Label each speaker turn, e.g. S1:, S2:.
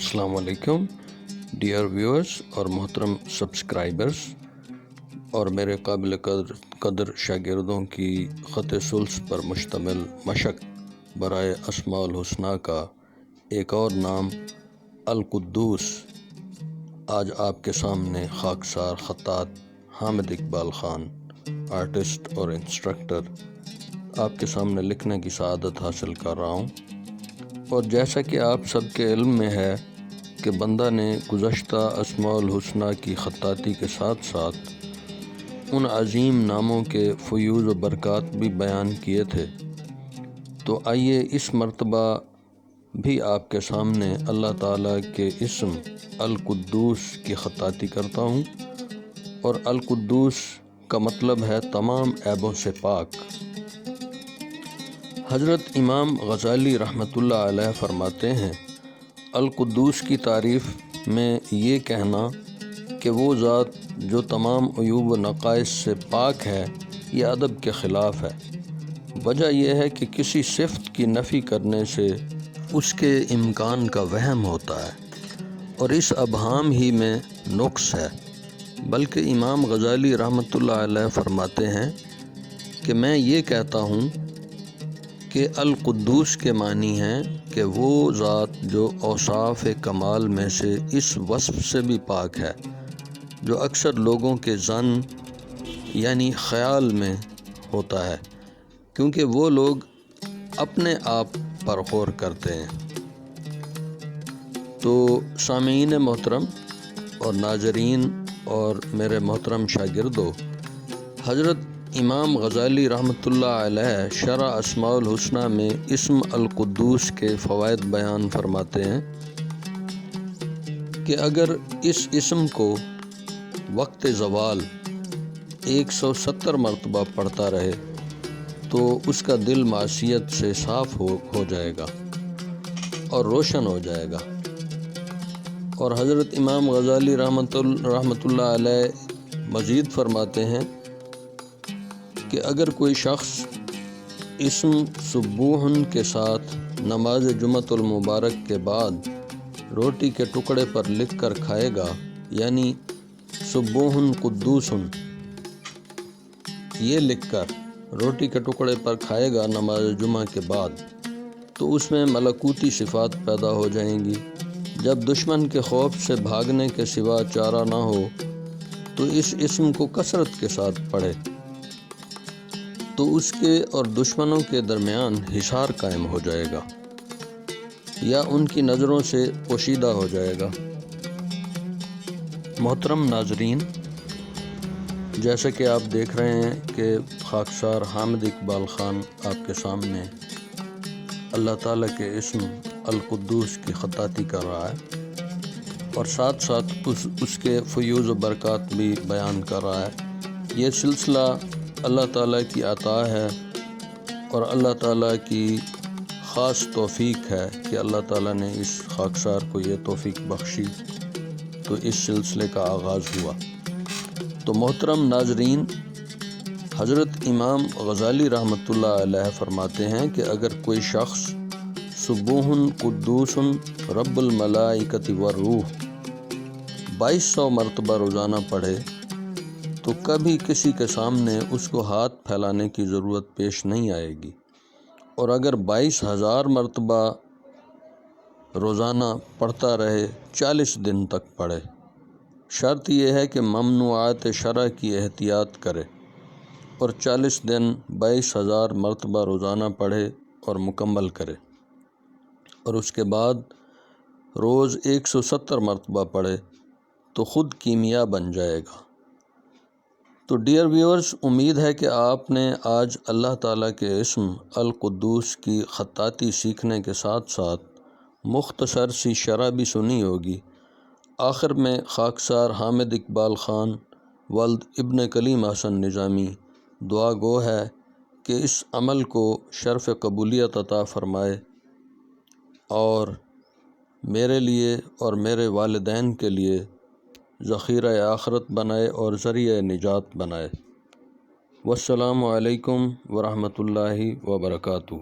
S1: السلام علیکم dear viewers اور محترم سبسکرائبرز اور میرے قابل قدر شاگردوں کی خط ثلث پر مشتمل مشق برائے اسماء الحسنی کا ایک اور نام القدوس آج آپ کے سامنے خاکسار خطاط حامد اقبال خان آرٹسٹ اور انسٹرکٹر آپ کے سامنے لکھنے کی سعادت حاصل کر رہا ہوں۔ اور جیسا کہ آپ سب کے علم میں ہے کہ بندہ نے گزشتہ اسماء الحسنی کی خطاطی کے ساتھ ساتھ ان عظیم ناموں کے فیوز و برکات بھی بیان کیے تھے، تو آئیے اس مرتبہ بھی آپ کے سامنے اللہ تعالیٰ کے اسم القدوس کی خطاطی کرتا ہوں۔ اور القدوس کا مطلب ہے تمام عیبوں سے پاک۔ حضرت امام غزالی رحمۃ اللہ علیہ فرماتے ہیں، القدوس کی تعریف میں یہ کہنا کہ وہ ذات جو تمام عیوب و نقائص سے پاک ہے، یہ ادب کے خلاف ہے۔ وجہ یہ ہے کہ کسی صفت کی نفی کرنے سے اس کے امکان کا وہم ہوتا ہے اور اس ابہام ہی میں نقص ہے۔ بلکہ امام غزالی رحمۃ اللہ علیہ فرماتے ہیں کہ میں یہ کہتا ہوں کہ القدوس کے معنی ہیں کہ وہ ذات جو اوصاف کمال میں سے اس وصف سے بھی پاک ہے جو اکثر لوگوں کے ظن یعنی خیال میں ہوتا ہے، کیونکہ وہ لوگ اپنے آپ پر غور کرتے ہیں۔ تو سامعین محترم اور ناظرین اور میرے محترم شاگردو، حضرت امام غزالی رحمۃ اللہ علیہ شرح اسماء الحسنی میں اسم القدوس کے فوائد بیان فرماتے ہیں کہ اگر اس اسم کو وقت زوال 170 مرتبہ پڑھتا رہے تو اس کا دل معصیت سے صاف ہو جائے گا اور روشن ہو جائے گا۔ اور حضرت امام غزالی رحمۃ اللہ علیہ مزید فرماتے ہیں کہ اگر کوئی شخص اسم سبوحن کے ساتھ نماز جمعۃ المبارک کے بعد روٹی کے ٹکڑے پر لکھ کر کھائے گا، یعنی سبوحن قدوسن، یہ لکھ کر روٹی کے ٹکڑے پر کھائے گا نماز جمعہ کے بعد، تو اس میں ملکوتی صفات پیدا ہو جائیں گی۔ جب دشمن کے خوف سے بھاگنے کے سوا چارہ نہ ہو تو اس اسم کو کثرت کے ساتھ پڑھے، تو اس کے اور دشمنوں کے درمیان حصار قائم ہو جائے گا یا ان کی نظروں سے پوشیدہ ہو جائے گا۔ محترم ناظرین، جیسا کہ آپ دیکھ رہے ہیں کہ خاکسار حامد اقبال خان آپ کے سامنے اللہ تعالیٰ کے اسم القدوس کی خطاطی کر رہا ہے اور ساتھ ساتھ اس کے فیوز و برکات بھی بیان کر رہا ہے۔ یہ سلسلہ اللہ تعالیٰ کی عطا ہے اور اللہ تعالیٰ کی خاص توفیق ہے کہ اللہ تعالیٰ نے اس خاکسار کو یہ توفیق بخشی تو اس سلسلے کا آغاز ہوا۔ تو محترم ناظرین، حضرت امام غزالی رحمۃ اللہ علیہ فرماتے ہیں کہ اگر کوئی شخص سبوحن قدوسن رب الملائکۃ والروح 2200 مرتبہ روزانہ پڑھے تو کبھی کسی کے سامنے اس کو ہاتھ پھیلانے کی ضرورت پیش نہیں آئے گی۔ اور اگر 22,000 مرتبہ روزانہ پڑھتا رہے، 40 دن تک پڑھے، شرط یہ ہے کہ ممنوعات شرع کی احتیاط کرے اور 40 دن 22,000 مرتبہ روزانہ پڑھے اور مکمل کرے، اور اس کے بعد روز 170 مرتبہ پڑھے تو خود کیمیا بن جائے گا۔ تو ڈیئر ویورز، امید ہے کہ آپ نے آج اللہ تعالیٰ کے اسم القدوس کی خطاطی سیکھنے کے ساتھ ساتھ مختصر سی شرح بھی سنی ہوگی۔ آخر میں خاکسار حامد اقبال خان ولد ابن کلیم حسن نظامی دعا گو ہے کہ اس عمل کو شرف قبولیت عطا فرمائے اور میرے لیے اور میرے والدین کے لیے ذخیرہ آخرت بنائے اور ذریعہ نجات بنائے۔ والسلام علیکم ورحمۃ اللہ وبرکاتہ۔